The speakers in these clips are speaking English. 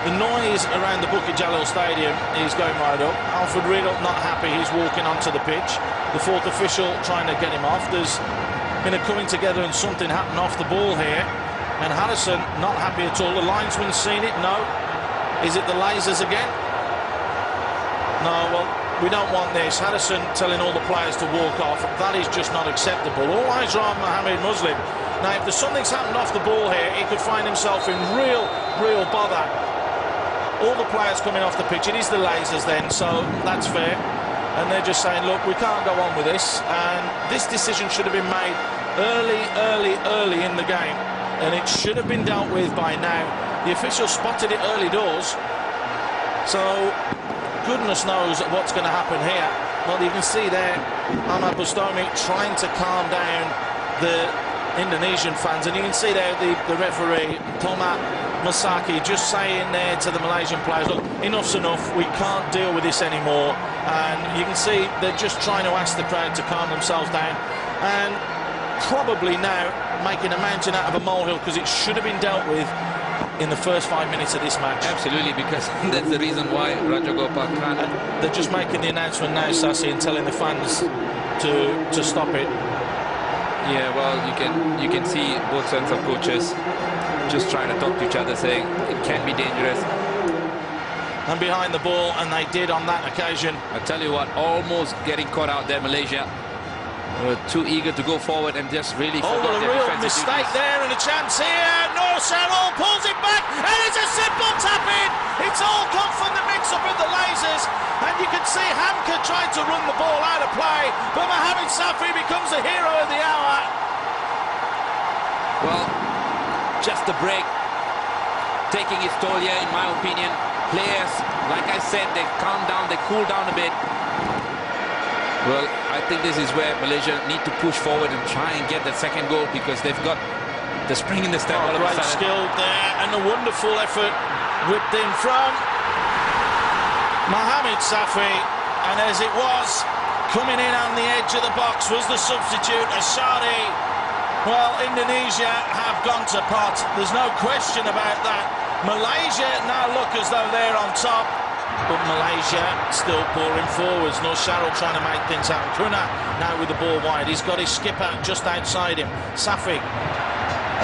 The noise around the Bukit Jalil Stadium is going right up. Alfred Riedel not happy, he's walking onto the pitch. The fourth official trying to get him off. There's been a coming together and something happened off the ball here. And Harrison not happy at all. The linesman's seen it, no. Is it the lasers again? No, well, we don't want this. Harrison telling all the players to walk off. That is just not acceptable. All eyes are on Mohammed Muslim. Now, if there's something's happened off the ball here, he could find himself in real bother. All the players coming off the pitch, it is the lasers then, so that's fair. And they're just saying, look, we can't go on with this. And this decision should have been made early in the game. And it should have been dealt with by now. The officials spotted it early doors. So, goodness knows what's going to happen here. Well, you can see there, Ahmad Bustami trying to calm down the Indonesian fans. And you can see there the referee, Toma Masaki, just saying there to the Malaysian players, look, enough's enough, we can't deal with this anymore. And you can see they're just trying to ask the crowd to calm themselves down. And probably now making a mountain out of a molehill, because it should have been dealt with in the first 5 minutes of this match. Absolutely, because that's the reason why Rajagopal can't. And they're just making the announcement now, Sassi, and telling the fans to stop it. Yeah, well, you can see both sets of coaches just trying to talk to each other, saying it can be dangerous. And behind the ball, and they did on that occasion. I tell you what, almost getting caught out there, Malaysia. Were too eager to go forward and just really forgot a their real defensive mistake duties. there, and a chance here. Nur Sharul pulls it back, and it's a simple tap-in. It's all come from the mix-up of the lasers, and you can see Hamka trying to run the ball out of play, but Mohamed Safi becomes the hero of the hour. Well, just a break, taking its toll here, in my opinion. Players, like I said, they calm down, they cool down a bit. Well, I think this is where Malaysia need to push forward and try and get that second goal, because they've got the spring in the step all of a Great sudden. skill there, and a wonderful effort whipped in from Mohamed Safi. And as it was, coming in on the edge of the box was the substitute, Ashari. Well, Indonesia have gone to pot. There's no question about that. Malaysia now look as though they're on top, but Malaysia still pouring forwards. Nur Sharul trying to make things happen. Kuna now with the ball wide. He's got his skipper just outside him. Safi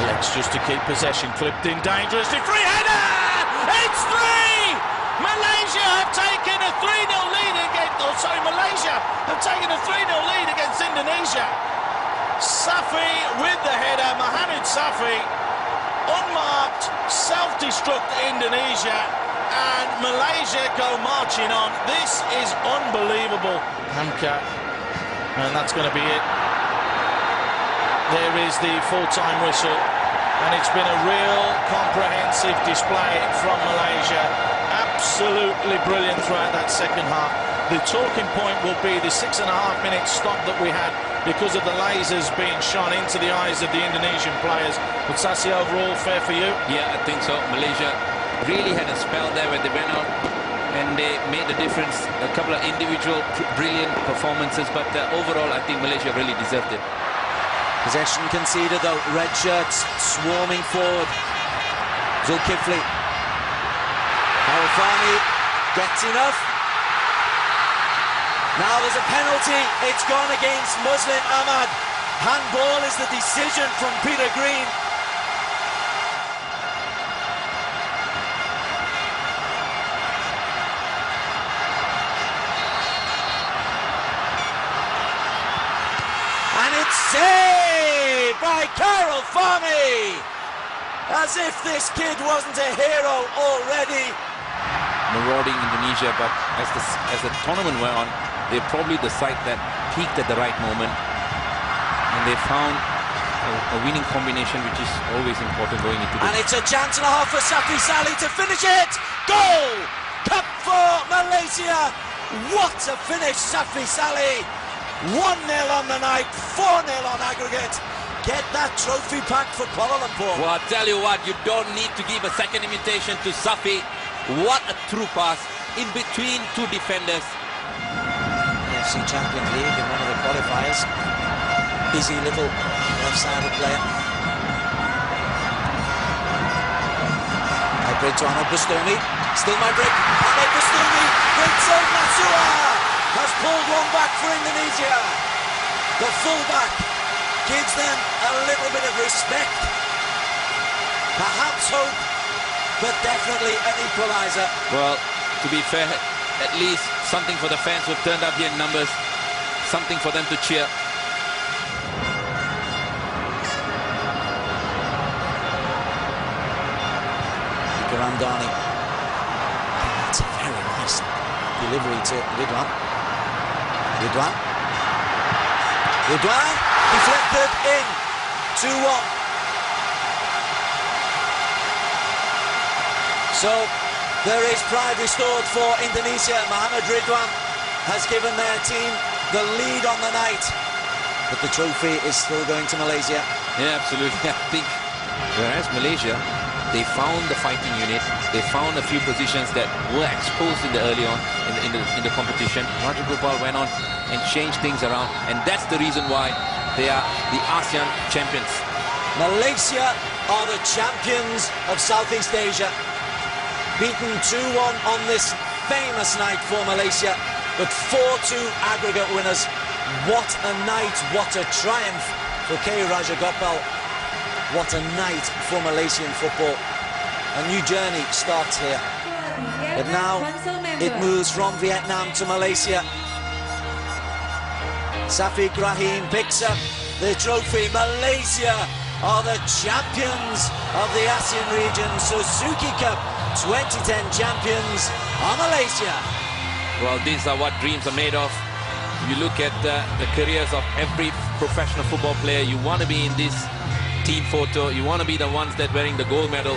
elects just to keep possession. Clipped in dangerously. Free header! It's three! Malaysia have taken a 3-0 lead against... Oh, sorry, Malaysia have taken a 3-0 lead against Indonesia. Safi with the header. Mohamed Safi, unmarked, self-destruct Indonesia, and Malaysia go marching on. This is unbelievable. Hamka, and that's going to be it. There is the full-time whistle, and it's been a real comprehensive display from Malaysia. Absolutely brilliant throughout that second half. The talking point will be the 6.5-minute stop that we had because of the lasers being shone into the eyes of the Indonesian players. But Sassi, overall, fair for you? Yeah, I think so. Malaysia really had a spell there when they went out and they made the difference. A couple of individual brilliant performances, but overall, I think Malaysia really deserved it. Possession conceded, though. Red shirts swarming forward. Zulkifli. Al-Fani gets enough. Now there's a penalty. It's gone against Muslim Ahmad. Handball is the decision from Peter Green. And it's saved by Karl Fahmy. As if this kid wasn't a hero already. Marauding Indonesia, but as the tournament went on, they're probably the side that peaked at the right moment, and they found a winning combination, which is always important going into this. And it's a chance and a half for Safi Salih to finish it. Goal! Cup for Malaysia. What a finish, Safi Salih. 1-0 on the night, 4-0 on aggregate. Get that trophy pack for Kuala Lumpur. Well, I'll tell you what, you don't need to give a second invitation to Safi. What a through pass in between two defenders. AFC Champions League in one of the qualifiers. Busy little left-sided player. Nice break to Ahmed Bustoni. Still my break. Ahmed Bustoni. Great save. Matsua has pulled one back for Indonesia. The fullback gives them a little bit of respect. Perhaps hope, but definitely an equaliser. Well, to be fair, at least something for the fans who have turned up here in numbers. Something for them to cheer. Ramdani. That's a very nice delivery to Ridwan. Ridwan deflected in. 2-1. So there is pride restored for Indonesia. Mohamed Ridwan has given their team the lead on the night, but the trophy is still going to Malaysia. Yeah, absolutely. I think whereas Malaysia, they found the fighting unit. They found a few positions that were exposed in the early on in the competition. Raja Gopal went on and changed things around, and that's the reason why they are the ASEAN champions. Malaysia are the champions of Southeast Asia. Beaten 2-1 on this famous night for Malaysia, but 4-2 aggregate winners. What a night, what a triumph for K. Raja Gopal. What a night for Malaysian football. A new journey starts here. But now it moves from Vietnam to Malaysia. Safiq Rahim picks up the trophy. Malaysia are the champions of the ASEAN region. Suzuki Cup 2010 champions are Malaysia. Well, these are what dreams are made of. You look at the careers of every professional football player. You want to be in this team photo. You want to be the ones that wearing the gold medal.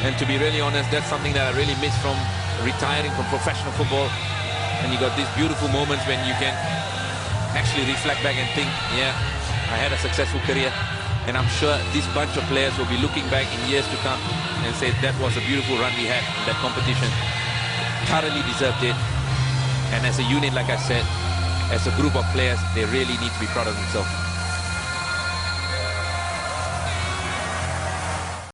And to be really honest, that's something that I really miss from retiring from professional football. And you got these beautiful moments when you can actually reflect back and think, yeah, I had a successful career. And I'm sure this bunch of players will be looking back in years to come and say that was a beautiful run we had in that competition. Thoroughly deserved it. And as a unit, like I said, as a group of players, they really need to be proud of themselves.